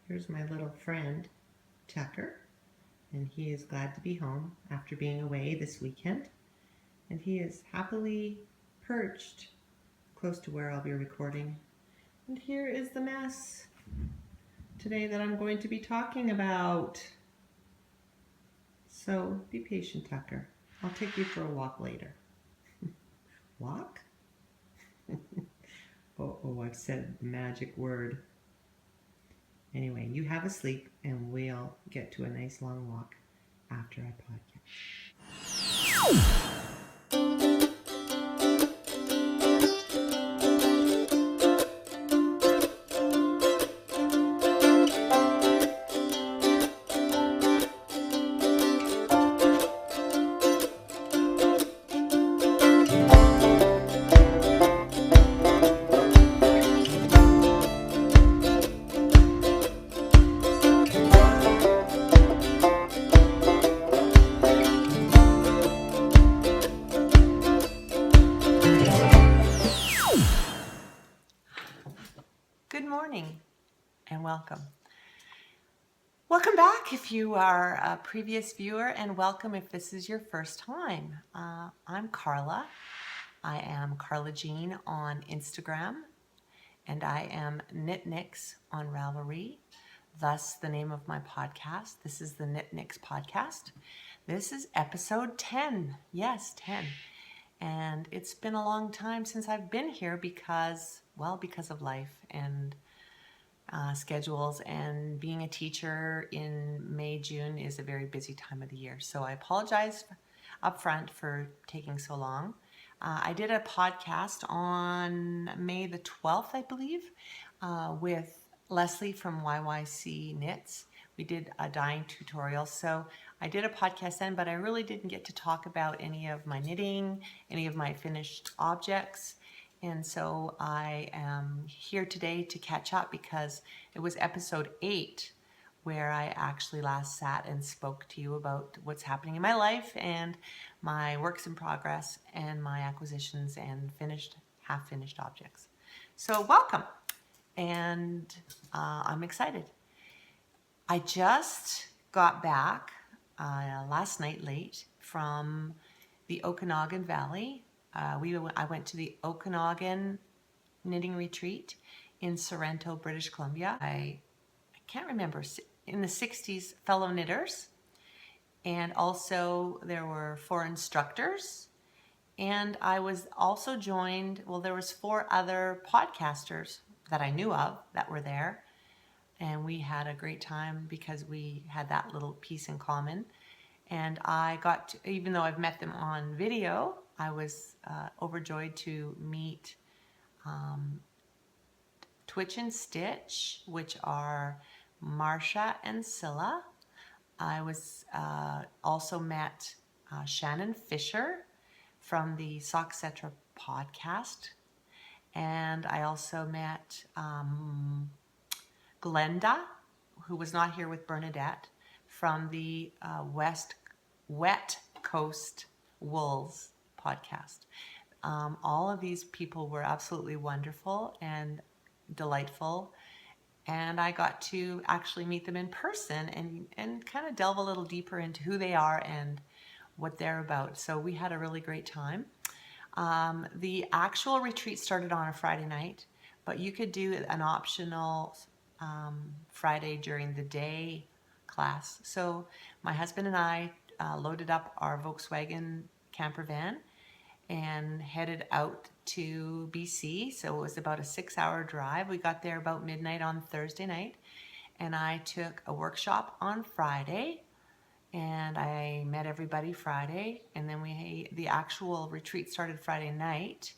Here's my little friend, Tucker, and he is glad to be home after being away this weekend. And he is happily perched close to where I'll be recording. And here is the mess today that I'm going to be talking about. So be patient, Tucker. I'll take you for a walk later. Walk? Oh, I've said the magic word. Anyway, you have a sleep and we'll get to a nice long walk after I podcast. Good morning and welcome. Welcome back if you are a previous viewer, and welcome if this is your first time. I'm Carla. I am Carla Jean on Instagram, and I am Knit-Nix on Ravelry, thus the name of my podcast. This is the Knit-Nix podcast. This is episode 10. Yes, 10. And it's been a long time since I've been here because of life and schedules, and being a teacher in May, June is a very busy time of the year. So I apologize up front for taking so long. I did a podcast on May the 12th, I believe, with Leslie from YYC Knits. We did a dyeing tutorial. So I did a podcast then, but I really didn't get to talk about any of my knitting, any of my finished objects. And so I am here today to catch up because it was episode 8 where I actually last sat and spoke to you about what's happening in my life and my works in progress and my acquisitions and half-finished objects. So welcome, and I'm excited. I just got back last night late from the Okanagan Valley. I went to the Okanagan Knitting Retreat in Sorrento, British Columbia. I can't remember, in the 60s, fellow knitters. And also there were 4 instructors. And I was also joined, there was 4 other podcasters that I knew of that were there. And we had a great time because we had that little piece in common. And I got to, even though I've met them on video, I was overjoyed to meet Twitch and Stitch, which are Marsha and Scylla. I was also met Shannon Fisher from the Socksetra podcast. And I also met Glenda, who was not here with Bernadette, from the Wet Coast Wools podcast. All of these people were absolutely wonderful and delightful, and I got to actually meet them in person and kind of delve a little deeper into who they are and what they're about. So we had a really great time. The actual retreat started on a Friday night, but you could do an optional Friday during the day class. So my husband and I loaded up our Volkswagen camper van and headed out to BC. So it was about a 6-hour drive. We got there about midnight on Thursday night, and I took a workshop on Friday, and I met everybody Friday, and then the actual retreat started Friday night,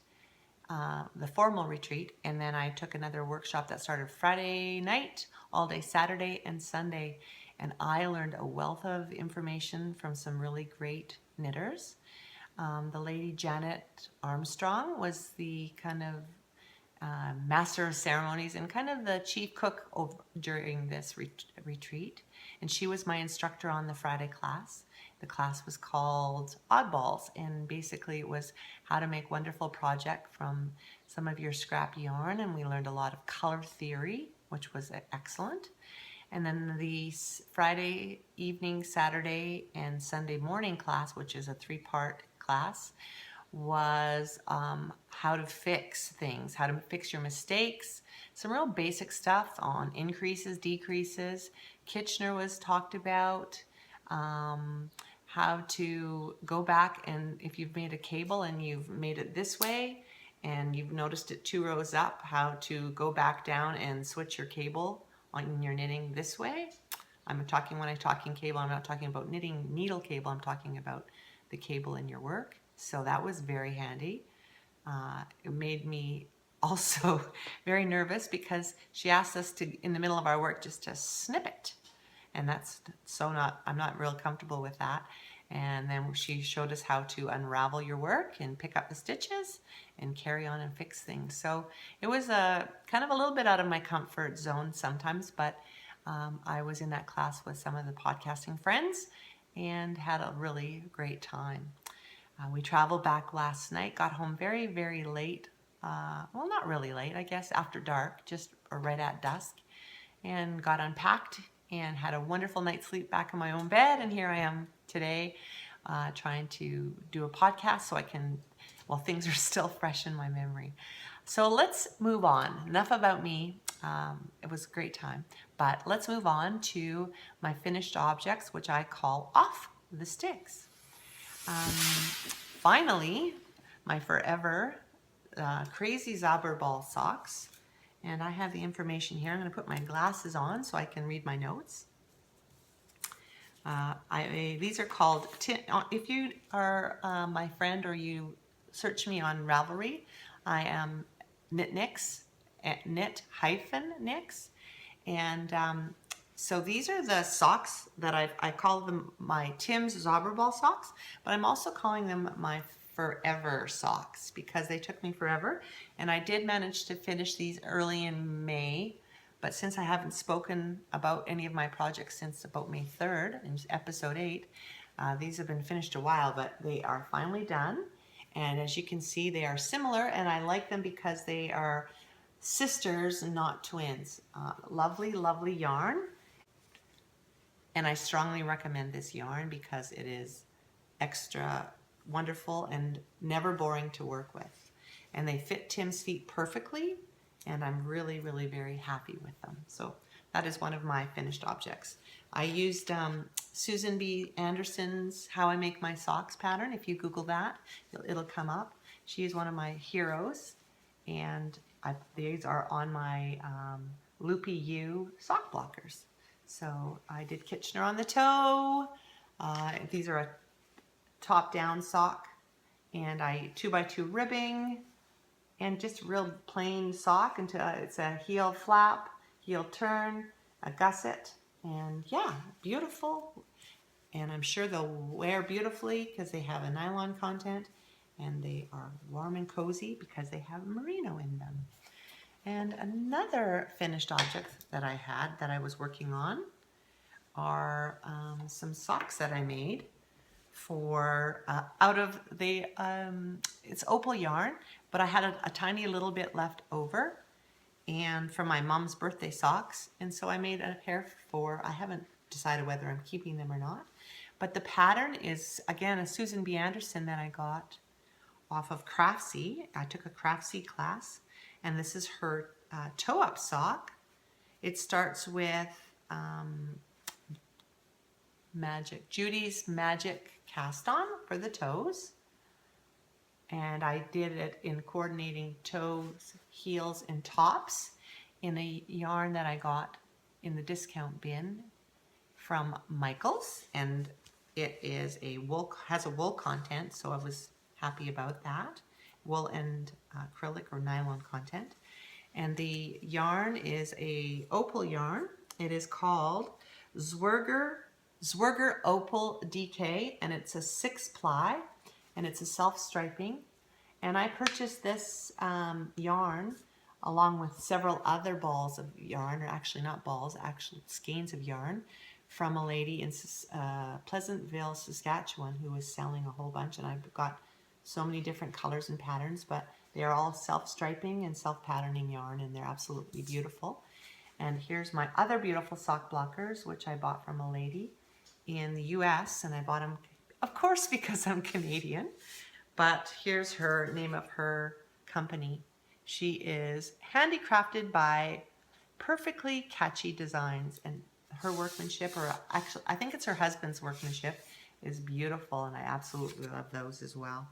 the formal retreat, and then I took another workshop that started Friday night, all day Saturday and Sunday, and I learned a wealth of information from some really great knitters. The lady Janet Armstrong was the kind of master of ceremonies and kind of the chief cook during this retreat. And she was my instructor on the Friday class. The class was called Oddballs, and basically it was how to make wonderful project from some of your scrap yarn, and we learned a lot of color theory, which was excellent. And then the Friday evening, Saturday, and Sunday morning class, which is a 3-part class, was how to fix things, how to fix your mistakes, some real basic stuff on increases, decreases. Kitchener was talked about, how to go back, and if you've made a cable and you've made it this way and you've noticed it 2 rows up, how to go back down and switch your cable on your knitting this way. When I'm talking cable, I'm not talking about knitting needle cable, I'm talking about the cable in your work. So that was very handy. It made me also very nervous because she asked us to, in the middle of our work, just to snip it. And I'm not real comfortable with that. And then she showed us how to unravel your work and pick up the stitches and carry on and fix things. So it was kind of a little bit out of my comfort zone sometimes, but I was in that class with some of the podcasting friends and had a really great time. We traveled back last night, got home very, very late. Well, not really late, I guess, after dark, just right at dusk, and got unpacked and had a wonderful night's sleep back in my own bed. And here I am today trying to do a podcast so I can, well, things are still fresh in my memory. So let's move on. Enough about me. It was a great time. But let's move on to my finished objects, which I call off the sticks. Finally, my forever crazy Zauberball socks. And I have the information here. I'm going to put my glasses on so I can read my notes. These are called, if you are my friend or you search me on Ravelry, I am Knit-Nix, Knit-Nix. And so these are the socks that I call them my Tim's Zauberball socks, but I'm also calling them my forever socks because they took me forever. And I did manage to finish these early in May, but since I haven't spoken about any of my projects since about May 3rd in episode 8, these have been finished a while, but they are finally done. And as you can see, they are similar, and I like them because they are sisters and not twins. Lovely, lovely yarn. And I strongly recommend this yarn because it is extra wonderful and never boring to work with. And they fit Tim's feet perfectly, and I'm really, really very happy with them. So that is one of my finished objects. I used Susan B. Anderson's How I Make My Socks pattern. If you Google that, it'll come up. She is one of my heroes, and these are on my Loopy U sock blockers. So I did Kitchener on the toe. These are a top-down sock, and I 2x2 ribbing, and just real plain sock until it's a heel flap, heel turn, a gusset, and yeah, beautiful. And I'm sure they'll wear beautifully because they have a nylon content, and they are warm and cozy because they have merino in them. And another finished object that I had that I was working on are some socks that I made for out of the it's opal yarn, but I had a tiny little bit left over and from my mom's birthday socks, and so I made a pair for, I haven't decided whether I'm keeping them or not, but the pattern is again a Susan B. Anderson that I got off of Crafty. I took a Crafty class, and this is her toe-up sock. It starts with Judy's Magic Cast On for the toes, and I did it in coordinating toes, heels, and tops in a yarn that I got in the discount bin from Michaels, and it is has a wool content, so I was happy about that. Wool and acrylic or nylon content. And the yarn is a opal yarn. It is called Zwerger Opal DK, and it's a 6-ply, and it's a self-striping. And I purchased this yarn along with several other balls of yarn, or actually not balls, actual skeins of yarn, from a lady in Pleasantville, Saskatchewan, who was selling a whole bunch, and I've got so many different colors and patterns, but they are all self-striping and self-patterning yarn, and they're absolutely beautiful. And here's my other beautiful sock blockers, which I bought from a lady in the US, and I bought them, of course, because I'm Canadian. But here's her name of her company. She is handicrafted by Perfectly Catchy Designs, and her workmanship, or actually I think it's her husband's workmanship, is beautiful, and I absolutely love those as well.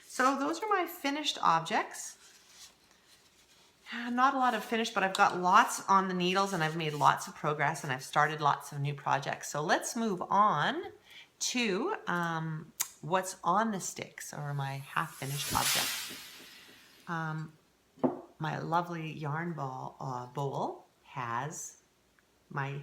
So those are my finished objects. Not a lot of finished, but I've got lots on the needles, and I've made lots of progress, and I've started lots of new projects. So let's move on to what's on the sticks, or my half-finished object. My lovely yarn bowl has my,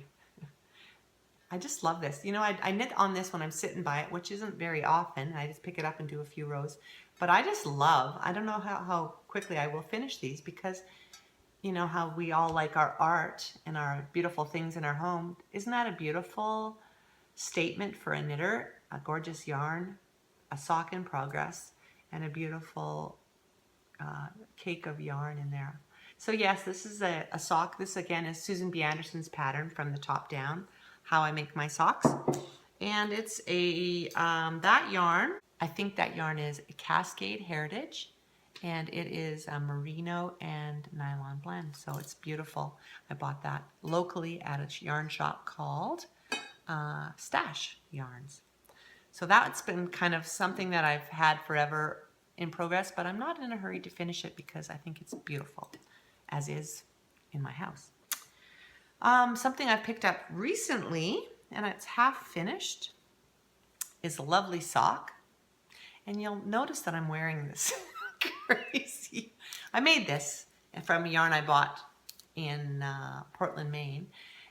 I just love this. You know, I knit on this when I'm sitting by it, which isn't very often. I just pick it up and do a few rows. But I just love, I don't know how quickly I will finish these, because you know how we all like our art and our beautiful things in our home. Isn't that a beautiful statement for a knitter? A gorgeous yarn, a sock in progress, and a beautiful cake of yarn in there. So yes, this is a sock. This again is Susan B. Anderson's pattern from the top down, how I make my socks. And it's a, that yarn, I think that yarn is a Cascade Heritage, and it is a merino and nylon blend. So it's beautiful. I bought that locally at a yarn shop called Stash Yarns. So that's been kind of something that I've had forever in progress, but I'm not in a hurry to finish it because I think it's beautiful, as is in my house. Something I've picked up recently, and it's half finished, is a lovely sock. And you'll notice that I'm wearing this crazy. I made this from a yarn I bought in Portland, Maine.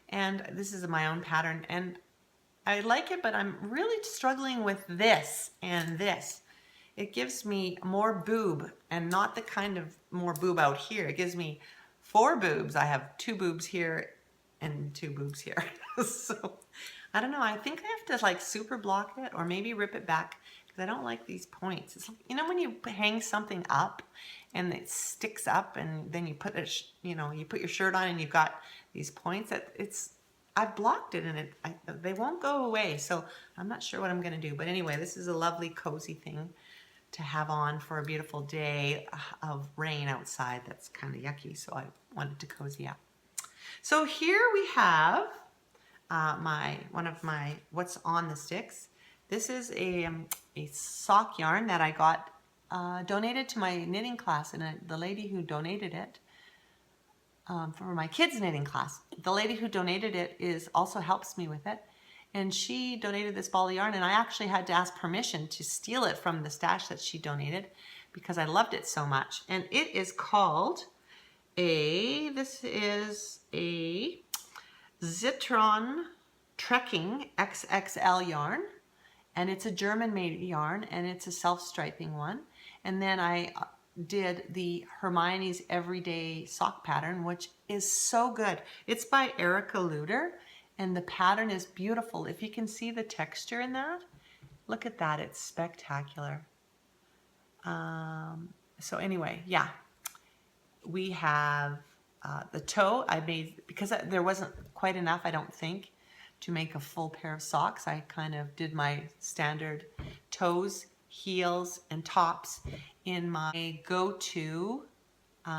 And this is my own pattern. And I like it, but I'm really struggling with this and this. It gives me more boob, and not the kind of more boob out here. It gives me 4 boobs. I have 2 boobs here and 2 boobs here. So I don't know. I think I have to like super block it, or maybe rip it back, because I don't like these points. It's like, you know, when you hang something up and it sticks up, and then you put it, you know, you put your shirt on and you've got these points that I've blocked it, and they won't go away. So I'm not sure what I'm going to do. But anyway, this is a lovely cozy thing to have on for a beautiful day of rain outside. That's kind of yucky, so I wanted to cozy up. So here we have one of my what's on the sticks. This is a sock yarn that I got donated to my knitting class, and the lady who donated it for my kids' knitting class, the lady who donated it also helps me with it. And she donated this ball of yarn, and I actually had to ask permission to steal it from the stash that she donated, because I loved it so much. And it is called this is a Zitron Trekking XXL yarn, and it's a German-made yarn, and it's a self-striping one. And then I did the Hermione's Everyday Sock pattern, which is so good. It's by Erica Luder. And the pattern is beautiful. If you can see the texture in that, look at that. It's spectacular. So anyway, yeah. We have the toe I made, because there wasn't quite enough, I don't think, to make a full pair of socks. I kind of did my standard toes, heels, and tops in my go-to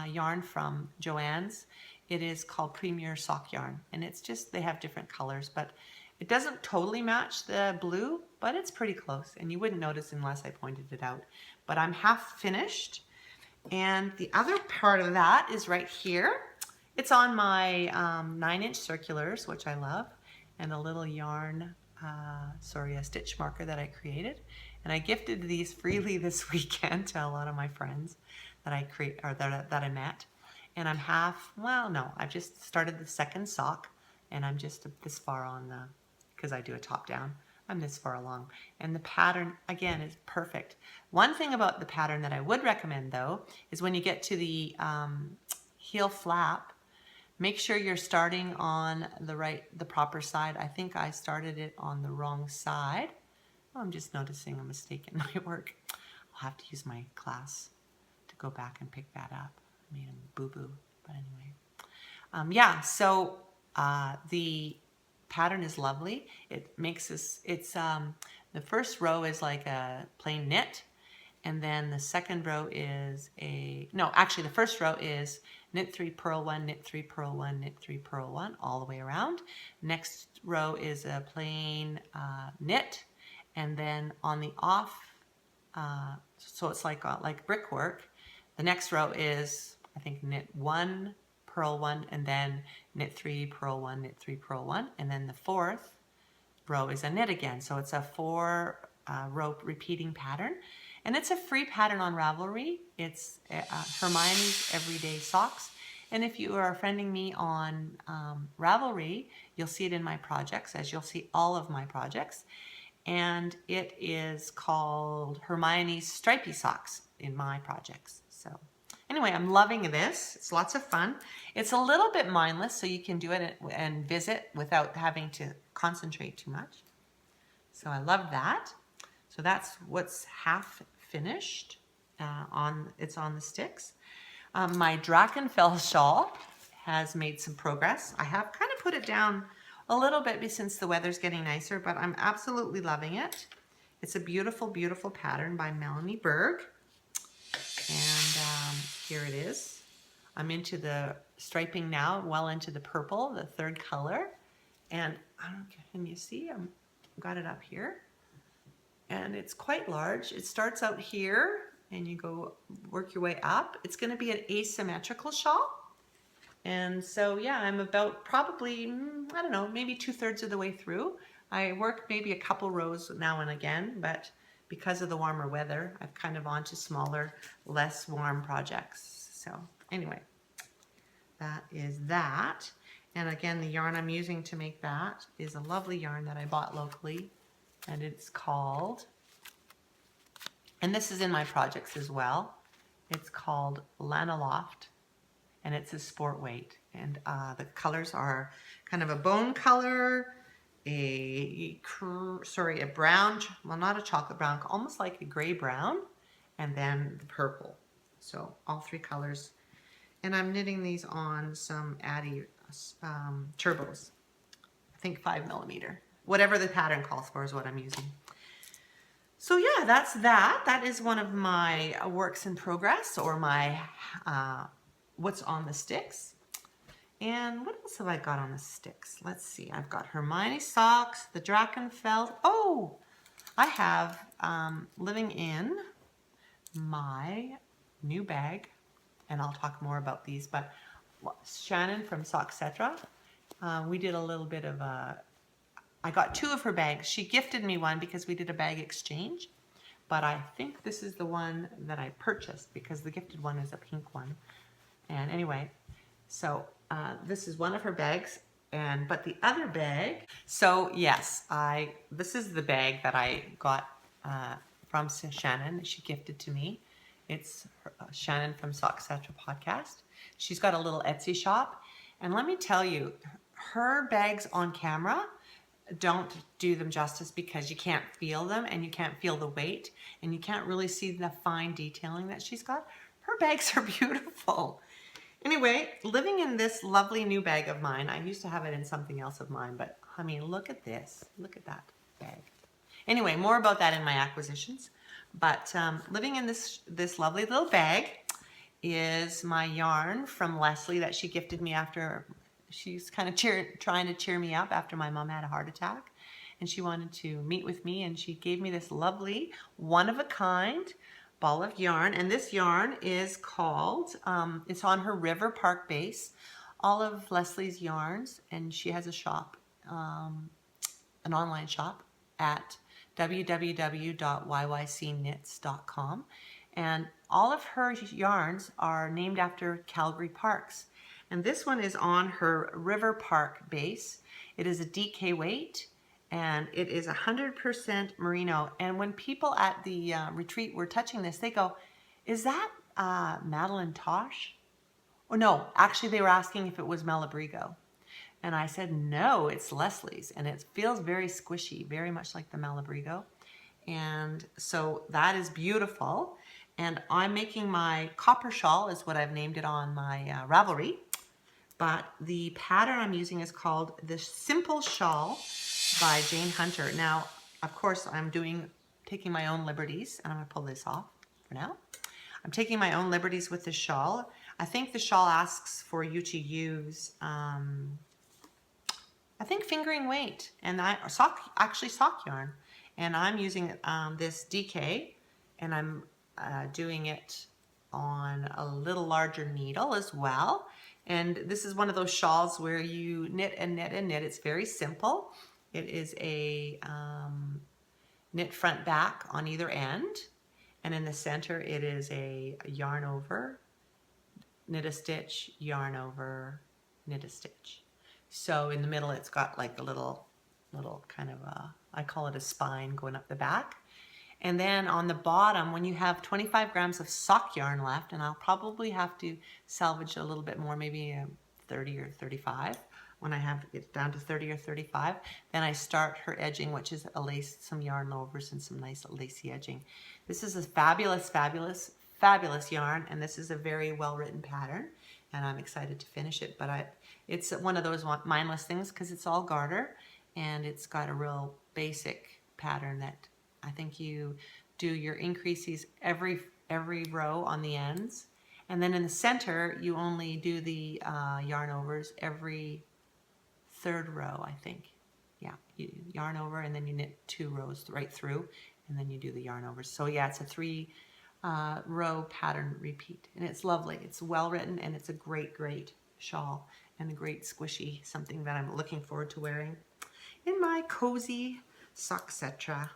yarn from Joann's. It is called Premier Sock Yarn, and it's just, they have different colors, but it doesn't totally match the blue, but it's pretty close, and you wouldn't notice unless I pointed it out. But I'm half finished, and the other part of that is right here. It's on my 9-inch circulars, which I love, and a little yarn, a stitch marker that I created. And I gifted these freely this weekend to a lot of my friends that I met. And I'm I've just started the second sock, and I'm just this far on because I do a top down, I'm this far along. And the pattern, again, is perfect. One thing about the pattern that I would recommend, though, is when you get to the heel flap, make sure you're starting on the proper side. I think I started it on the wrong side. Oh, I'm just noticing a mistake in my work. I'll have to use my class to go back and pick that up. I made a boo-boo, but anyway. Yeah, so the pattern is lovely. It makes this, the first row is like a plain knit, and then the second row is no, actually the first row is knit 3, purl 1, knit 3, purl 1, knit 3, purl 1, all the way around. Next row is a plain knit, and then on the off, so it's like brickwork. The next row is, I think, knit 1, purl 1, and then knit 3, purl 1, knit 3, purl 1, and then the fourth row is a knit again. So it's a 4 row repeating pattern, and it's a free pattern on Ravelry. It's Hermione's Everyday Socks, and if you are friending me on Ravelry, you'll see it in my projects, as you'll see all of my projects, and it is called Hermione's Stripy Socks in my projects. So anyway, I'm loving this. It's lots of fun. It's a little bit mindless, so you can do it and visit without having to concentrate too much. So I love that. So that's what's half finished. It's on the sticks. My Drachenfell shawl has made some progress. I have kind of put it down a little bit since the weather's getting nicer, but I'm absolutely loving it. It's a beautiful, beautiful pattern by Melanie Berg. And here it is. I'm into the striping now, well into the purple, the third color. And can you see? I've got it up here. And it's quite large. It starts out here and you go work your way up. It's going to be an asymmetrical shawl. And so, yeah, I'm about probably, I don't know, maybe 2/3 of the way through. I work maybe a couple rows now and again, but because of the warmer weather, I've kind of on to smaller, less warm projects. So anyway, that is that. And again, the yarn I'm using to make that is a lovely yarn that I bought locally, and it's called, and this is in my projects as well, it's called Lanaloft, and it's a sport weight. And the colors are kind of a bone color, a brown, well, not a chocolate brown, almost like a gray brown, and then the purple. So all 3 colors. And I'm knitting these on some Addy turbos. I think 5mm. Whatever the pattern calls for is what I'm using. So yeah, that's that. That is one of my works in progress, or my what's on the sticks. And what else have I got on the sticks? Let's see. I've got Hermione socks, the Drachenfell. Oh, I have living in my new bag, and I'll talk more about these, but Shannon from Socksetra, we did a little bit of I got 2 of her bags. She gifted me one because we did a bag exchange, but I think this is the one that I purchased because the gifted one is a pink one. And anyway, so this is one of her bags, but the other bag, so yes, this is the bag that I got from Shannon. She gifted to me. It's Shannon from Socksetra podcast. She's got a little Etsy shop, and let me tell you, her bags on camera don't do them justice because you can't feel them, and you can't feel the weight, and you can't really see the fine detailing that she's got. Her bags are beautiful. Anyway, living in this lovely new bag of mine. I used to have it in something else of mine, but I mean, look at this. Look at that bag. Anyway, more about that in my acquisitions. But living in this lovely little bag is my yarn from Leslie that she gifted me after. She's kind of trying to cheer me up after my mom had a heart attack, and she wanted to meet with me, and she gave me this lovely one-of-a-kind ball of yarn. And this yarn is called, it's on her River Park base, all of Leslie's yarns, and she has a shop, an online shop at www.yycknits.com, and all of her yarns are named after Calgary parks. And this one is on her River Park base. It is a DK weight, and it is 100% merino. And when people at the retreat were touching this, they go, "Is that Madeline Tosh?" Oh no, actually they were asking if it was Malabrigo. And I said, no, it's Leslie's, and it feels very squishy, very much like the Malabrigo. And so that is beautiful. And I'm making my copper shawl, is what I've named it on my Ravelry. but the pattern I'm using is called The Simple Shawl by Jane Hunter. Now, of course, I'm taking my own liberties, and I'm gonna pull this off for now. I'm taking my own liberties with the shawl. I think the shawl asks for you to use, I think fingering weight, and actually sock yarn. And I'm using this DK, and I'm doing it on a little larger needle as well. And this is one of those shawls where you knit and knit and knit. It's very simple. It is a knit front back on either end. And in the center, it is a yarn over, knit a stitch, yarn over, knit a stitch. So in the middle, it's got like a little kind of I call it a spine going up the back. And then on the bottom, when you have 25 grams of sock yarn left, and I'll probably have to salvage a little bit more, maybe 30 or 35. When I have it down to 30 or 35, then I start her edging, which is some yarn overs and some nice lacy edging. This is a fabulous, fabulous, fabulous yarn, and this is a very well-written pattern, and I'm excited to finish it. But it's one of those mindless things because it's all garter, and it's got a real basic pattern that I think you do your increases every row on the ends, and then in the center you only do the yarn overs every third row, I think. Yeah, you yarn over and then you knit 2 rows right through, and then you do the yarn overs. So yeah, it's a 3 row pattern repeat, and it's lovely. It's well written, and it's a great shawl and a great squishy, something that I'm looking forward to wearing in my cozy Sockcetra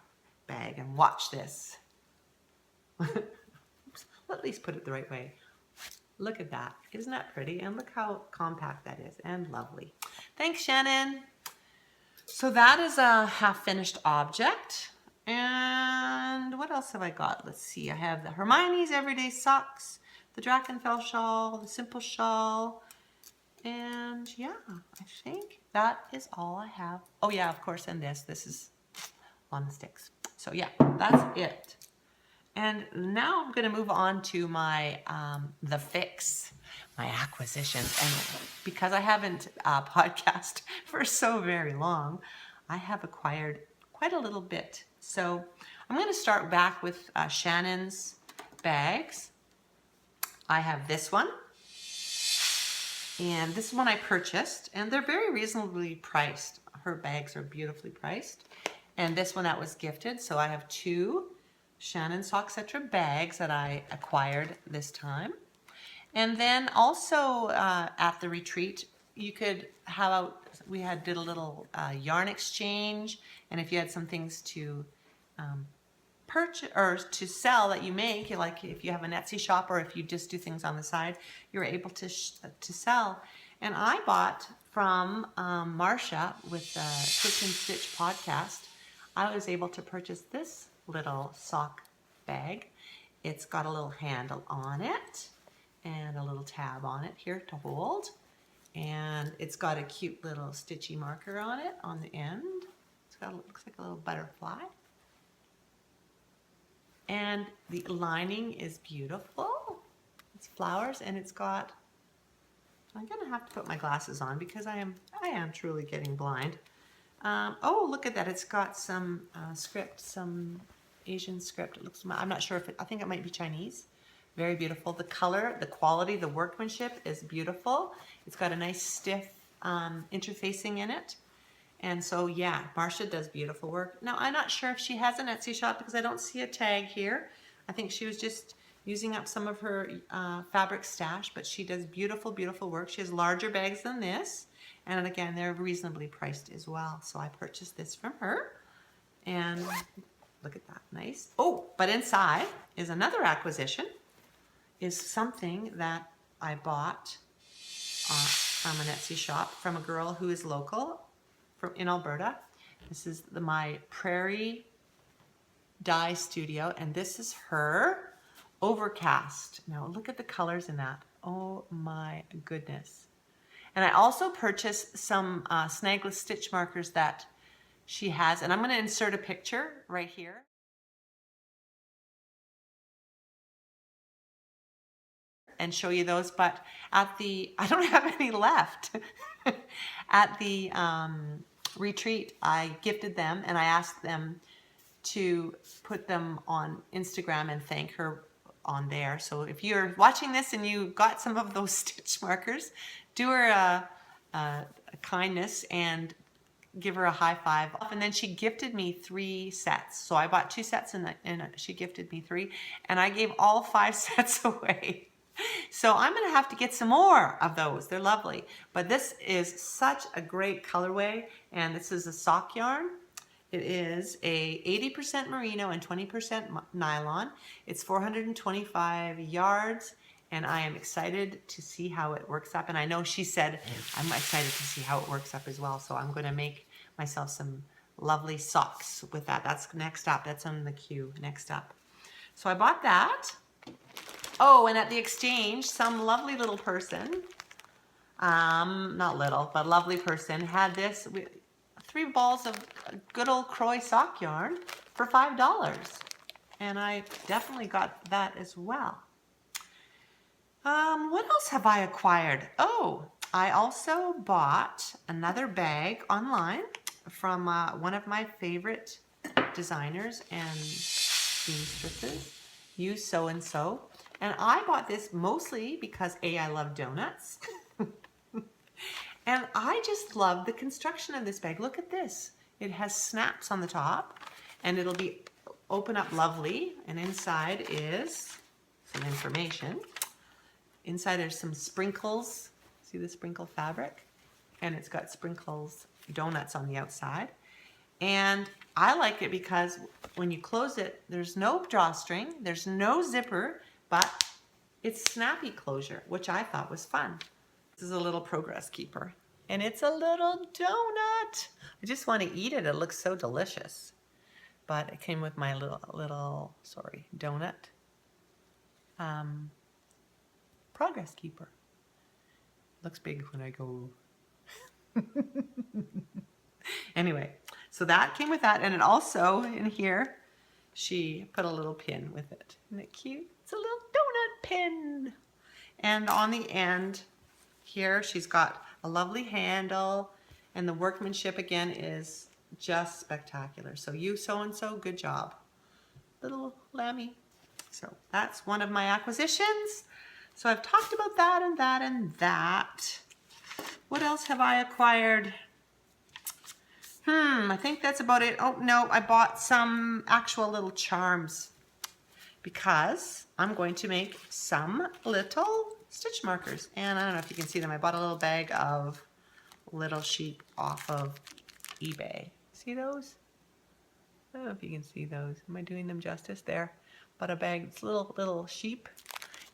bag. And watch this. At least put it the right way. Look at that. Isn't that pretty? And look how compact that is and lovely. Thanks, Shannon. So that is a half-finished object. And what else have I got? Let's see. I have the Hermione's Everyday Socks, the Drachenfell shawl, the Simple shawl, and yeah, I think that is all I have. Oh yeah, of course, and this is on the sticks. So yeah, that's it. And now I'm going to move on to my the fix, my acquisitions. And because I haven't podcast for so very long, I have acquired quite a little bit. So I'm going to start back with Shannon's bags. I have this one, and this one I purchased, and they're very reasonably priced. Her bags are beautifully priced. And this one that was gifted. So I have 2 Shannon Sockcetra bags that I acquired this time. And then also at the retreat, you could we did a little yarn exchange, and if you had some things to purchase or to sell that you make, like if you have an Etsy shop or if you just do things on the side, you're able to sell. And I bought from Marcia with the Twitch and Stitch podcast. I was able to purchase this little sock bag. It's got a little handle on it and a little tab on it here to hold. And it's got a cute little stitchy marker on it on the end. Looks like a little butterfly. And the lining is beautiful. It's flowers, and it's got, I'm gonna have to put my glasses on because I am truly getting blind. Oh, look at that. It's got some script, some Asian script. It looks, I'm not sure if I think it might be Chinese. Very beautiful. The color, the quality, the workmanship is beautiful. It's got a nice stiff interfacing in it. And so, yeah, Marcia does beautiful work. Now, I'm not sure if she has an Etsy shop because I don't see a tag here. I think she was just using up some of her fabric stash, but she does beautiful, beautiful work. She has larger bags than this. And again, they're reasonably priced as well. So I purchased this from her. And look at that, nice. Oh, but inside is another acquisition, is something that I bought from an Etsy shop from a girl who is local in Alberta. This is my Prairie Dye Studio, and this is her Overcast. Now look at the colors in that. Oh my goodness. And I also purchased some snagless stitch markers that she has, and I'm going to insert a picture right here. and show you those, but at the, I don't have any left. At the retreat, I gifted them and I asked them to put them on Instagram and thank her on there. So if you're watching this and you got some of those stitch markers, do her a kindness and give her a high five. And then she gifted me 3 sets. So I bought 2 sets and she gifted me 3, and I gave all 5 sets away. So I'm gonna have to get some more of those. They're lovely. But this is such a great colorway, and this is a sock yarn. It is a 80% merino and 20% nylon. It's 425 yards, and I am excited to see how it works up. And I know she said I'm excited to see how it works up as well. So I'm going to make myself some lovely socks with that. That's next up. That's on the queue next up. So I bought that. Oh, and at the exchange, some lovely little person, not little, but lovely person, had this 3 balls of good old Croy sock yarn for $5. And I definitely got that as well. What else have I acquired? Oh, I also bought another bag online from one of my favorite designers and seamstresses, You So and So. And I bought this mostly because A, I love donuts. And I just love the construction of this bag. Look at this. It has snaps on the top, and it'll be open up lovely. And inside is some information. Inside there's some sprinkles. See the sprinkle fabric? And it's got sprinkles, donuts on the outside. And I like it because when you close it, there's no drawstring, there's no zipper, but it's snappy closure, which I thought was fun. This is a little progress keeper, and it's a little donut. I just want to eat it. It looks so delicious. But it came with my little donut progress keeper. Looks big when I go. Anyway, so that came with that, and it also in here she put a little pin with it. Isn't it cute? It's a little donut pin. And on the end here she's got a lovely handle, and the workmanship again is just spectacular. So You So and So, good job, little lammy. So that's one of my acquisitions. So I've talked about that and that and that. What else have I acquired? I think that's about it. Oh no, I bought some actual little charms because I'm going to make some little stitch markers. And I don't know if you can see them. I bought a little bag of little sheep off of eBay. See those? I don't know if you can see those. Am I doing them justice? There. Bought a bag. It's little sheep.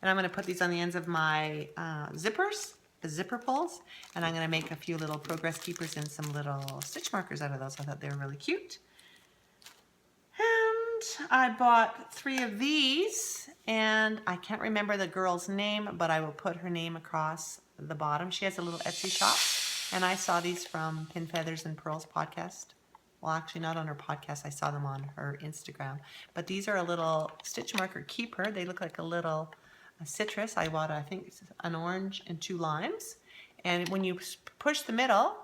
And I'm going to put these on the ends of my zippers, the zipper pulls, and I'm going to make a few little progress keepers and some little stitch markers out of those. I thought they were really cute. And I bought 3 of these, and I can't remember the girl's name, but I will put her name across the bottom. She has a little Etsy shop, and I saw these from Pin Feathers and Pearls podcast. Well, actually not on her podcast. I saw them on her Instagram. But these are a little stitch marker keeper. They look like a little citrus. I bought, I think, an orange and 2 limes. And when you push the middle,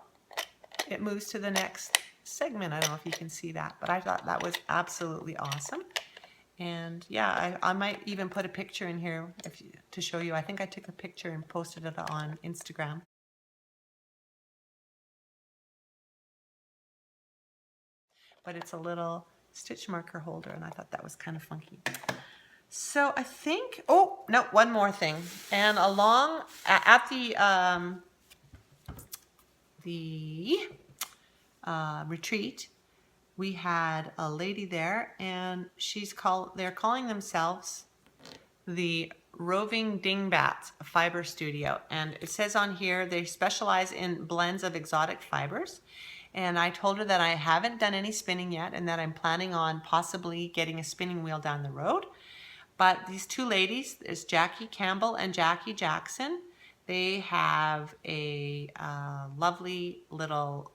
it moves to the next segment. I don't know if you can see that, but I thought that was absolutely awesome. And yeah, I might even put a picture in here to show you. I think I took a picture and posted it on Instagram. But it's a little stitch marker holder, and I thought that was kind of funky. So I think, oh, no, one more thing. And along at the retreat, we had a lady there, and they're calling themselves the Roving Dingbats Fiber Studio. And it says on here they specialize in blends of exotic fibers. And I told her that I haven't done any spinning yet, and that I'm planning on possibly getting a spinning wheel down the road. But these 2 ladies, there's Jackie Campbell and Jackie Jackson. They have a lovely little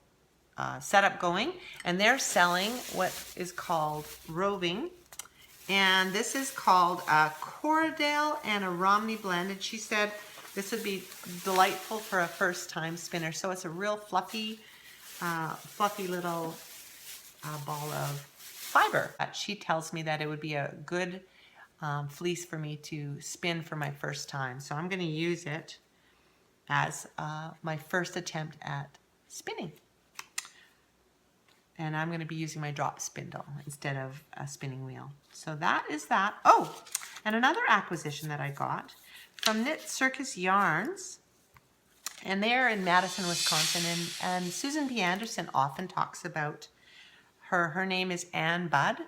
setup going, and they're selling what is called roving. And this is called a Corriedale and a Romney blend. And she said this would be delightful for a first-time spinner. So it's a real fluffy little ball of fiber. She tells me that it would be a good fleece for me to spin for my first time. So I'm going to use it as my first attempt at spinning. And I'm going to be using my drop spindle instead of a spinning wheel. So that is that. Oh, and another acquisition that I got from Knit Circus Yarns. And they're in Madison, Wisconsin. And Susan P. Anderson often talks about her. Her name is Ann Budd.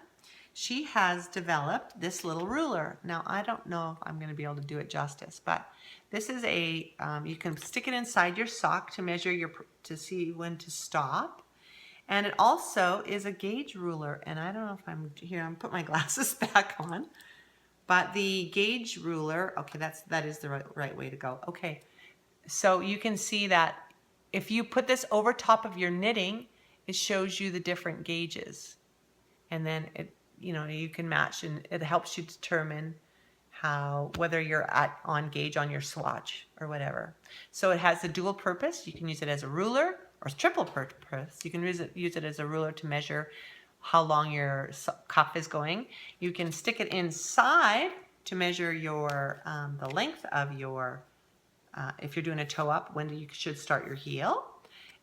She has developed this little ruler. Now, I don't know if I'm going to be able to do it justice, but this is a, you can stick it inside your sock to measure to see when to stop. And it also is a gauge ruler. And I don't know if I'm here, I'm put my glasses back on. But the gauge ruler, okay, that is the right way to go. Okay, so you can see that if you put this over top of your knitting, it shows you the different gauges. And then you can match, and it helps you determine whether you're on gauge on your swatch or whatever. So it has a dual purpose. You can use it as a ruler, or triple purpose. You can use it as a ruler to measure how long your cuff is going. You can stick it inside to measure your the length of your, if you're doing a toe up, when you should start your heel.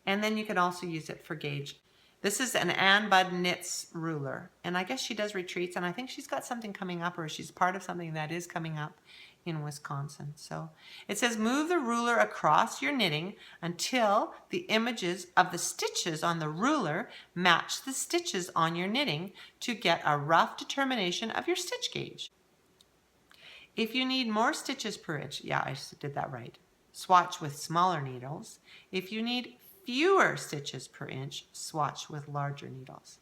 And then you can also use it for gauge. This is an Ann Budd Knits ruler, and I guess she does retreats, and I think she's got something coming up, or she's part of something that is coming up in Wisconsin. So it says, move the ruler across your knitting until the images of the stitches on the ruler match the stitches on your knitting to get a rough determination of your stitch gauge. If you need more stitches per inch, yeah, I did that right, swatch with smaller needles. If you need fewer stitches per inch, swatch with larger needles.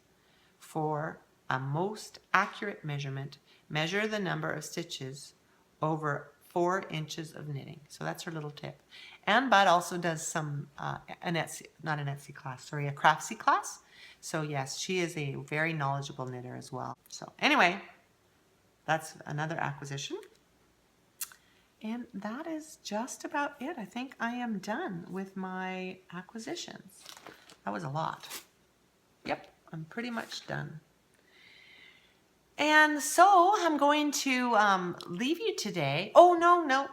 For a most accurate measurement, measure the number of stitches over 4 inches of knitting. So that's her little tip. Ann Budd also does some, a crafty class. So yes, she is a very knowledgeable knitter as well. So anyway, that's another acquisition. And that is just about it. I think I am done with my acquisitions. That was a lot. Yep, I'm pretty much done. And so I'm going to leave you today. Oh, no.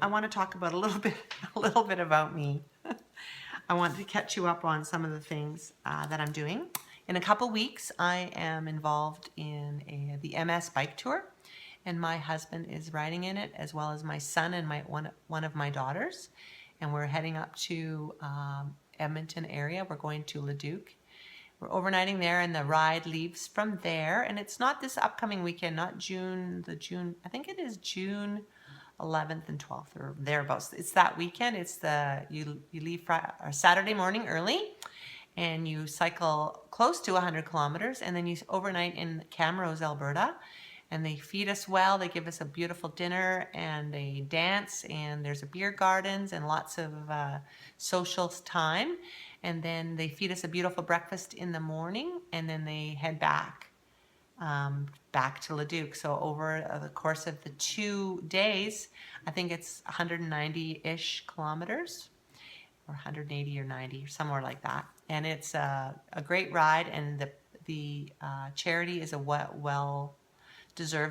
I want to talk about a little bit about me. I want to catch you up on some of the things that I'm doing. In a couple weeks, I am involved in the MS bike tour. And my husband is riding in it, as well as my son and one of my daughters. And we're heading up to Edmonton area. We're going to Leduc. We're overnighting there, and the ride leaves from there. And it's not this upcoming weekend, not June, I think it is June 11th and 12th or thereabouts. It's that weekend. It's you leave Saturday morning early, and you cycle close to 100 kilometers, and then you overnight in Camrose, Alberta. And they feed us well. They give us a beautiful dinner and a dance, and there's a beer gardens and lots of social time. And then they feed us a beautiful breakfast in the morning, and then they head back to Leduc. So over the course of the 2 days, I think it's 190-ish kilometers, or 180 or 90, or somewhere like that. And it's a great ride, and the charity is a well-deserved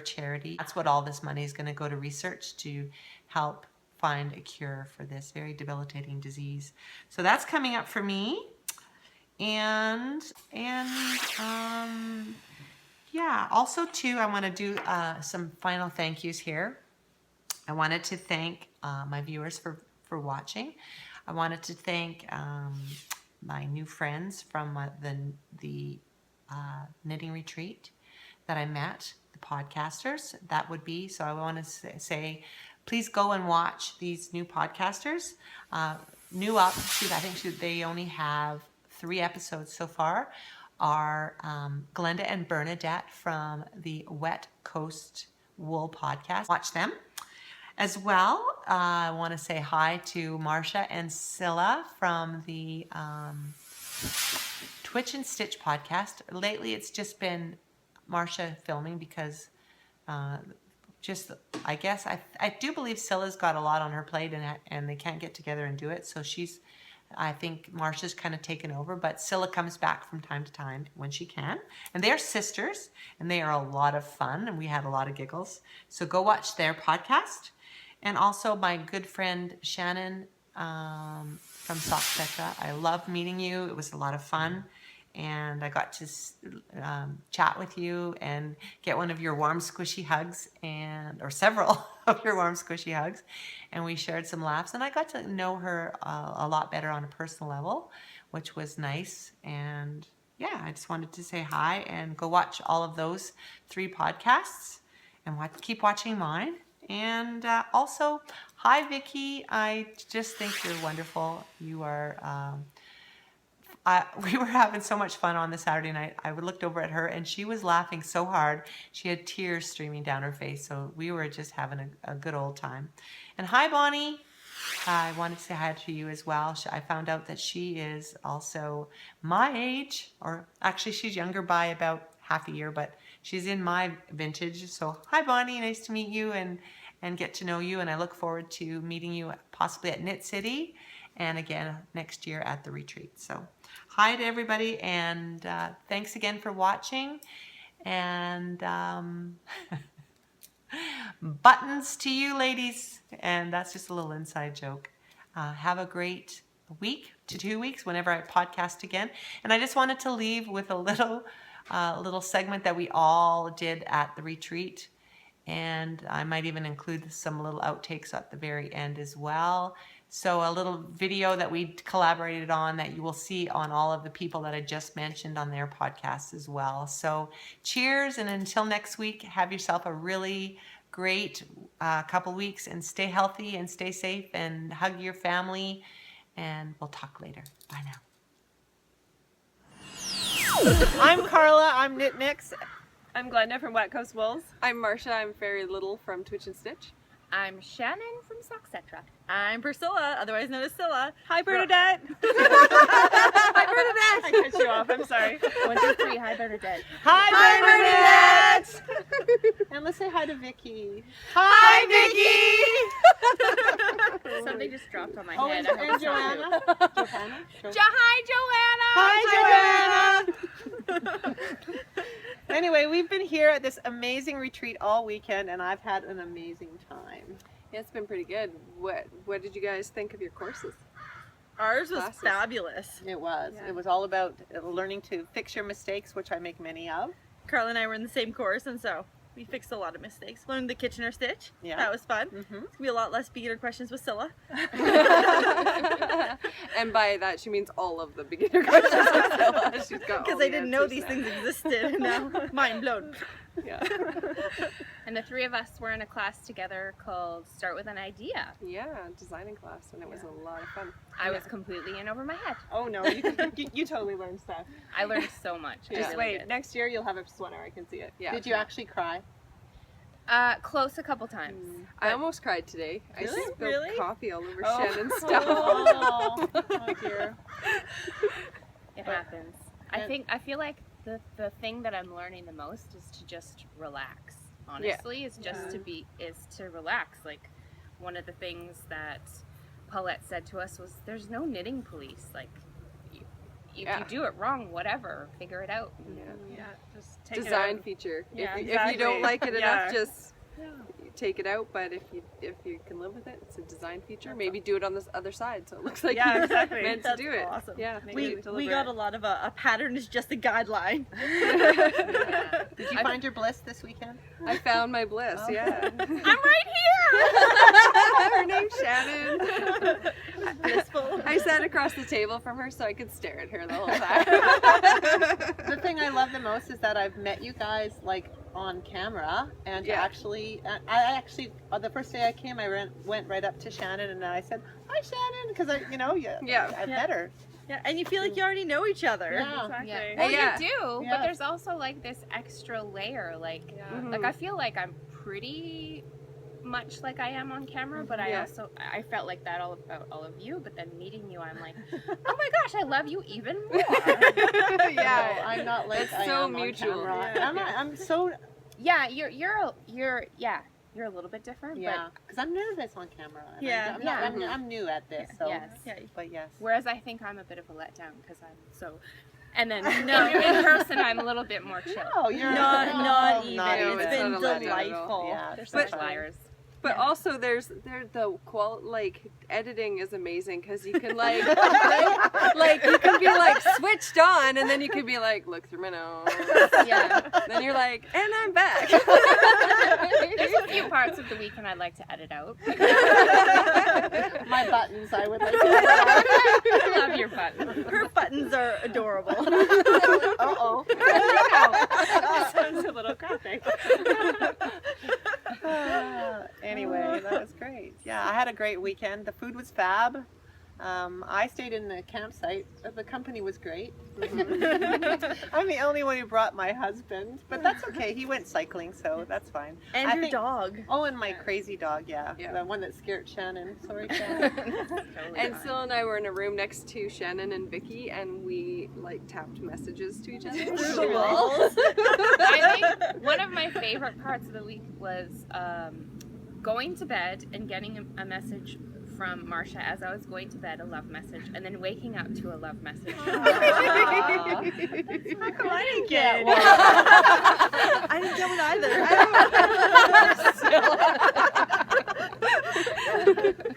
charity. That's what all this money is going to go to research to help find a cure for this very debilitating disease. So that's coming up for me. And yeah, also too, I want to do some final thank yous here. I wanted to thank my viewers for watching. I wanted to thank my new friends from the knitting retreat that I met, the podcasters. That would be, so I want to say, please go and watch these new podcasters. New up to, I think they only have 3 episodes so far, are Glenda and Bernadette from the Wet Coast Wool podcast. Watch them. As well, I want to say hi to Marcia and Scylla from the Twitch and Stitch podcast. Lately, it's just been Marcia filming because just, I guess, I do believe Scylla's got a lot on her plate and they can't get together and do it. So I think Marsha's kind of taken over, but Scylla comes back from time to time when she can. And they are sisters and they are a lot of fun and we had a lot of giggles. So go watch their podcast. And also my good friend Shannon from Socksetra. I love meeting you. It was a lot of fun. And I got to chat with you and get one of your warm, squishy hugs, or several of your warm, squishy hugs. And we shared some laughs. And I got to know her a lot better on a personal level, which was nice. And yeah, I just wanted to say hi and go watch all of those 3 podcasts and keep watching mine. And also, hi, Vicky. I just think you're wonderful. You are... we were having so much fun on the Saturday night. I looked over at her and she was laughing so hard. She had tears streaming down her face. So we were just having a good old time. And hi, Bonnie. I wanted to say hi to you as well. I found out that she is also my age, or actually she's younger by about half a year, but she's in my vintage. So hi, Bonnie. Nice to meet you and get to know you. And I look forward to meeting you possibly at Knit City and again next year at the retreat. So hi to everybody, and thanks again for watching. And buttons to you, ladies. And that's just a little inside joke. Have a great week to 2 weeks whenever I podcast again. And I just wanted to leave with a little segment that we all did at the retreat. And I might even include some little outtakes at the very end as well. So a little video that we collaborated on that you will see on all of the people that I just mentioned on their podcasts as well. So cheers, and until next week, have yourself a really great couple weeks and stay healthy and stay safe and hug your family, and we'll talk later. Bye now. I'm Carla, I'm Knit-Nix. I'm Glenda from Wet Coast Wools. I'm Marsha, I'm Fairy Little from Twitch and Stitch. I'm Shannon from Socksetra. I'm Priscilla, otherwise known as Scylla. Hi, Bernadette. Hi, Bernadette. I cut you off, I'm sorry. 1, 2, 3, hi, Bernadette. Hi, Bernadette! And let's say hi to Vicky. Hi, Vicky! Something just dropped on my Oh, head. and, I hope and it's not Joanna. Hi, Joanna. Hi, Joanna. Anyway, we've been here at this amazing retreat all weekend, and I've had an amazing time. Yeah, it's been pretty good. What did you guys think of your courses? Ours was Classes. fabulous. It was. Yeah. It was all about learning to fix your mistakes, which I make many of. Carla and I were in the same course, and so we fixed a lot of mistakes. Learned the Kitchener stitch. Yeah. That was fun. Mm-hmm. It's going to be a lot less beginner questions with Scylla. And by that, she means all of the beginner questions. She's got all Because the I didn't know answers these now. things existed. Now, mind blown. Yeah. And the 3 of us were in a class together called Start With an Idea. Yeah, designing class, and it was a lot of fun. I was completely in over my head. Oh no, you totally learned stuff. I learned so much. I Just really Wait, did. next year you'll have a sweater. I can see it. Yeah. Did you actually cry? Close a couple times. I almost cried today. Really? I spilled Really? coffee all over Oh. Shannon's stuff. Oh dear. It But- happens. and- I feel like the thing that I'm learning the most is to just relax. Honestly, is just to relax. Like, one of the things that Paulette said to us was, "There's no knitting police. Like, if Yeah. you do it wrong, whatever, figure it out." Yeah, just take Design it out. feature. Yeah, if you exactly. don't like it Yeah. enough, just you take it out. But if you can live with it, it's a design feature. Maybe do it on this other side, so it looks like Yeah, you exactly. meant to That's do it. awesome. Yeah, We got a lot of a pattern is just a guideline. Yeah. Did you find your bliss this weekend? I found my bliss. Oh. Yeah. I'm right here. Her name's Shannon. Blissful. I sat across the table from her so I could stare at her the whole time. The thing I love the most is that I've met you guys like on camera, and Yeah. I actually the first day I came, I went right up to Shannon and I said, "Hi, Shannon," because I met her. Yeah, and you feel like you already know each other. Yeah. Exactly. Yeah. Well, Yeah. you do, Yeah. but there's also like this extra layer. Like, Mhm. I feel like I'm pretty much like I am on camera, but I Yeah. I felt like that all about all of you. But then meeting you, I'm like, oh my gosh, I love you even more. No, Yeah. I'm not like It's I so am mutual. on camera. Yeah. I'm so Yeah, you're a little bit different. Yeah, because I'm nervous on camera. and Yeah. I'm, not, Yeah. I'm new at this, so. Yes. Yeah. But yes. But whereas I think I'm a bit of a letdown because I'm so. And then in person I'm a little bit more chill. No, you're Not even. not It's even. been It's not a letdown at all. delightful. Yeah, They're so such fun. liars. But Yeah. also the editing is amazing because you can like you can be like switched on and then you can be like look through my nose. Yeah. Then you're like and I'm back. There's a few parts of the weekend I'd like to edit out. My buttons, I would like to. I love your button. Her buttons are adorable. Uh-oh. That sounds a little graphic. Anyway, that was great. Yeah, I had a great weekend. The food was fab. I stayed in the campsite. The company was great. I'm the only one who brought my husband, but that's okay. He went cycling, so that's fine. And I your think- dog. Oh, and my crazy dog, yeah. Yeah. The one that scared Shannon. Sorry, Shannon. And Syl and I were in a room next to Shannon and Vicky and we like tapped messages to each other. Through the walls. I think one of my favorite parts of the week was going to bed and getting a message from Marsha as I was going to bed, a love message, and then waking up to a love message. How come I didn't get it? Well, I didn't get one either.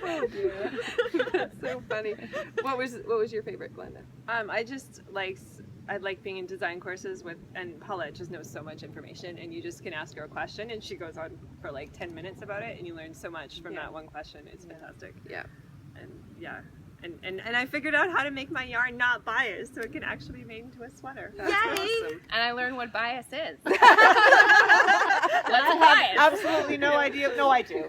Oh dear. That's so funny. What was your favorite, Glenda? I like being in design courses and Paulette just knows so much information and you just can ask her a question and she goes on for like 10 minutes about it and you learn so much from that one question. It's fantastic. Yeah. And I figured out how to make my yarn not biased so it can actually be made into a sweater. That's Yay! awesome. And I learned what bias is. I have absolutely no idea. No, I do.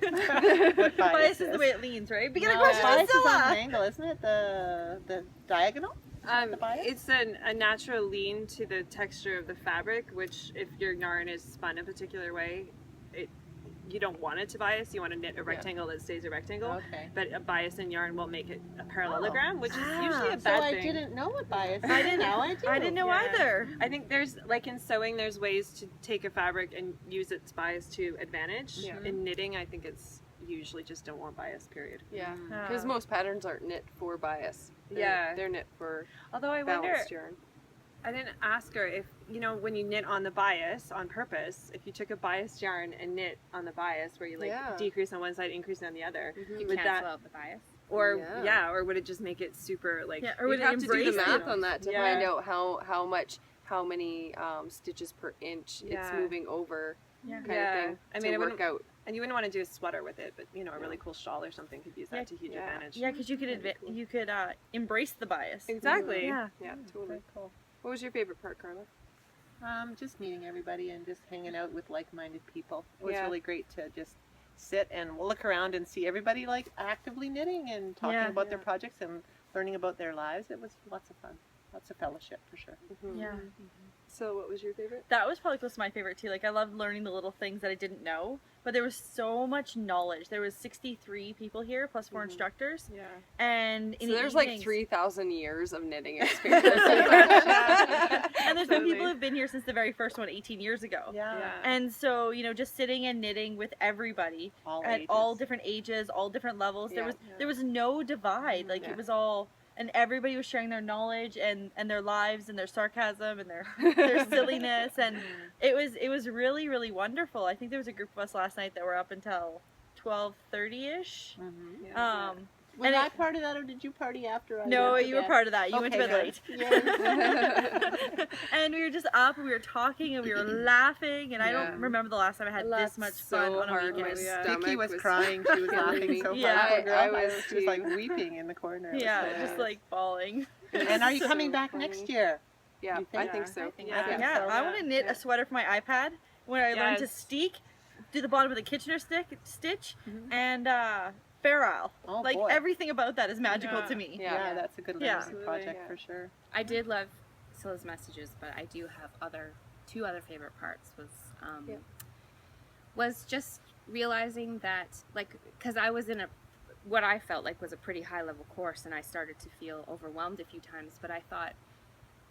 What Bias is the way it leans, right? Begin a No, question bias with is on an Zilla. angle, isn't it? The diagonal? The bias? It's a natural lean to the texture of the fabric, which if your yarn is spun a particular way, you don't want it to bias. You want to knit a rectangle that stays a rectangle. Okay. But a bias in yarn will make it a parallelogram, which is usually a So bad I thing. didn't know what bias. I didn't Now I do. I didn't know Yeah. either. I think there's, like in sewing, there's ways to take a fabric and use its bias to advantage. Yeah. In knitting, I think it's usually just don't want bias, period. Yeah. Ah. Because most patterns aren't knit for bias. Yeah. They're knit for Although I wonder, balanced yarn. I didn't ask her if, when you knit on the bias on purpose, if you took a biased yarn and knit on the bias where you Yeah. decrease on one side, increase on the other, You would cancel that, out the bias. or Yeah. or would it just make it super like, Yeah, or would You'd it have to do the embrace math it? on that to Yeah. find out how many stitches per inch it's Yeah. moving over Yeah. kind Yeah. of thing I mean, to it work wouldn't- out. and you wouldn't want to do a sweater with it, but a really cool shawl or something could use that to huge Yeah. advantage. Yeah, because you could embrace the bias. Exactly. Yeah. Yeah, totally. Very cool. What was your favorite part, Carla? Just meeting everybody and just hanging out with like-minded people. It was Yeah. really great to just sit and look around and see everybody like actively knitting and talking Yeah. about their projects and learning about their lives. It was lots of fun. Lots of fellowship for sure. Yeah. So what was your favorite? That was probably close to my favorite too. Like I loved learning the little things that I didn't know, but there was so much knowledge. There was 63 people here plus 4 instructors, Yeah. and in So the there's like evenings- 3,000 years of knitting experience. and there's been people Totally. who've been here since the very first one 18 years ago. Yeah. And so, just sitting and knitting with everybody All at ages. all different ages, all different levels. Yeah. There was no divide. Like Yeah. it was all, and everybody was sharing their knowledge and their lives and their sarcasm and their silliness, and it was really, really wonderful. I think there was a group of us last night that were up until 12:30ish. Mhm. Was and I it- part of that, or did you party after? I No, went to you were bed? part of that. You went to Okay, bed good. late. And we were just up and we were talking and we were laughing, and I Yeah. don't remember the last time I had Laughed this much so fun on a hard. weekend. My Yeah. stomach Vicky was crying. She was laughing so hard. Yeah. Poor girl. I was She was like too. weeping in the corner. It was Yeah, so just nice. like bawling. And are you So coming back funny. next year? Yeah, You think? I think Yeah. so. I think Yeah. so. Yeah, I want to knit a sweater for my iPad where I learned to Yes. steek, do the bottom of the Kitchener stitch, and Fair Isle. Oh, like boy. everything about that is magical Yeah. to me. Yeah. Yeah, that's a good Yeah. learning project Yeah. for sure. I did love Scylla's messages, but I do have two other favorite parts Yeah. was just realizing that, like, because I was in what I felt like was a pretty high level course, and I started to feel overwhelmed a few times, but I thought,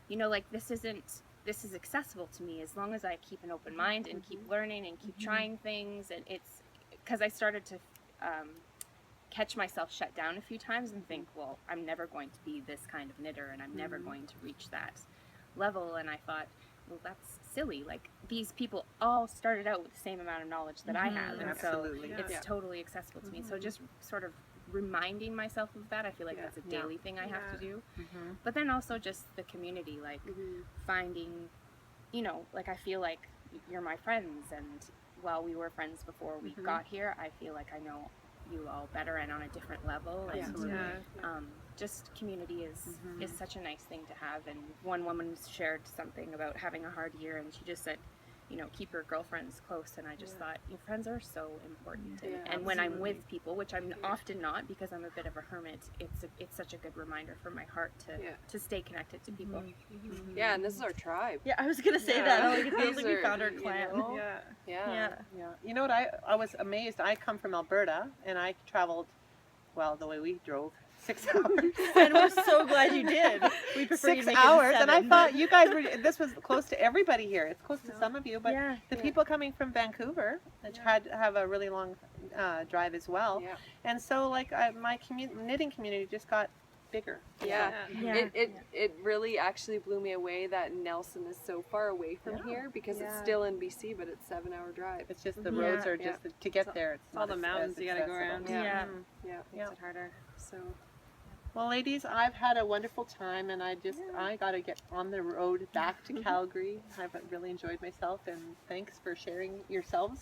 like, this isn't this is accessible to me as long as I keep an open mind and keep learning and keep trying things. And it's because I started to catch myself shut down a few times and think, well, I'm never going to be this kind of knitter, and I'm never going to reach that level. And I thought, well, that's silly. Like, these people all started out with the same amount of knowledge that I have, and Absolutely. so it's totally accessible to me. So just sort of reminding myself of that, I feel like that's a daily thing I have to do. But then also just the community, like finding, you know, like I feel like you're my friends, and while we were friends before we got here, I feel like I know you all better and on a different level. And just community is such a nice thing to have. And one woman shared something about having a hard year, and she just said, you know, keep your girlfriends close. And I just thought, your friends are so important. And when I'm with people, which I'm often not because I'm a bit of a hermit, it's such a good reminder for my heart to stay connected to people. Yeah, and this is our tribe. Yeah, I was gonna say that. Like, it feels like we found our clan. Yeah. You know what? I was amazed. I come from Alberta, and I traveled, well, the way we drove, 6 hours. And we're so glad you did. We prefer you 6 make it in hours, and I 7. thought you guys were. This was close to everybody here. It's close to some of you, but Yeah. the people coming from Vancouver had to have a really long drive as well. Yeah. And so, like, my knitting community just got bigger. Yeah. It really actually blew me away that Nelson is so far away from here, because it's still in BC, but it's 7-hour drive. It's just the roads are just to get there. It's all not the as mountains you gotta go accessible. around. Yeah. Makes it harder. So Well, ladies, I've had a wonderful time, and I got to get on the road back to Calgary. I've really enjoyed myself, and thanks for sharing yourselves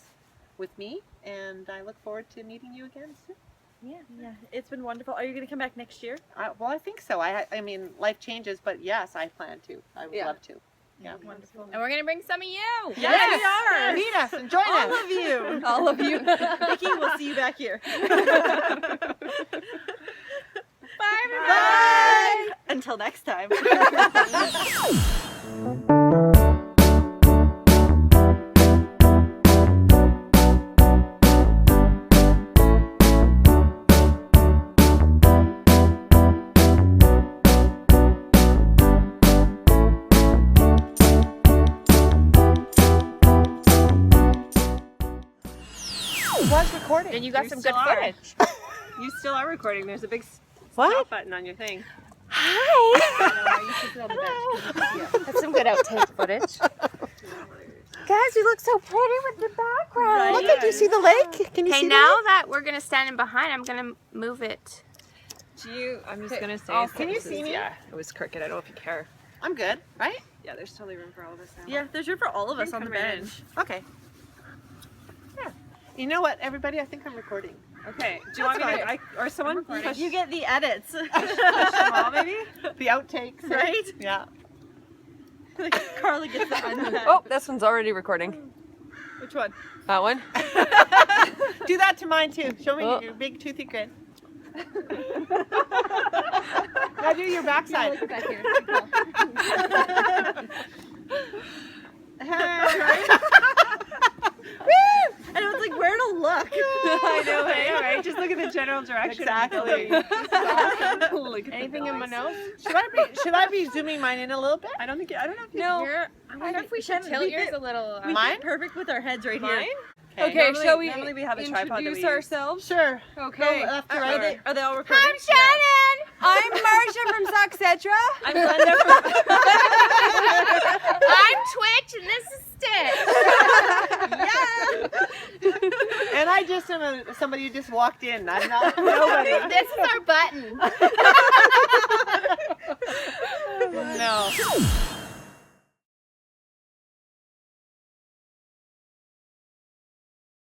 with me, and I look forward to meeting you again soon. Yeah, it's been wonderful. Are you going to come back next year? Well, I think so. I mean, life changes, but yes, I plan to. I would love to. Yeah. Wonderful. And we're going to bring some of you. Yes, we are. Meet us and join All us. of you. all of you. Vicky, we'll see you back here. Bye, everybody. Bye. Until next time. Was recording. And you got You some still good are. footage. You still are recording. There's a big What? stop button on your thing. That's some good outtake footage. Guys, we look so pretty with the background. Right. Look at, do you see the lake? Can you Okay, see now that we're going to stand in behind, I'm going to move it. I'm just gonna say. can you see me? Yeah, it was crooked. I don't know if you care. the I'm good, right? Yeah, there's totally room for all of us now. Yeah, there's room for all of us You on the come right in. bench. Okay. Yeah. You know what, everybody? I think I'm recording. Okay. Do you want me to? Or someone push You get the edits. them all, maybe? The outtakes. Right? Yeah. Carla gets the uncut. Oh, this one's already recording. Which one? That one. Do that to mine too. Show me Oh. your big toothy grin. Now do your backside. And I was like, where to look? I know, hey, all right. Just look at the general direction. Exactly. Look at Anything in my notes? Should I be zooming mine in a little bit? I don't know if you No. Here, I wonder if we should Can tilt we yours fit- a little. We Mine? fit perfect with our heads right Mine? here. Okay, Normally- shall we normally we have a tripod that we introduce use. ourselves? Sure. Okay. Go left to Are right. they all recording? I'm Shannon! I'm Marcia from Socksetra. I'm Glenda from I'm Twitch, and this is Stitch. And I just am somebody who just walked in. I'm not nobody. This is our button. No.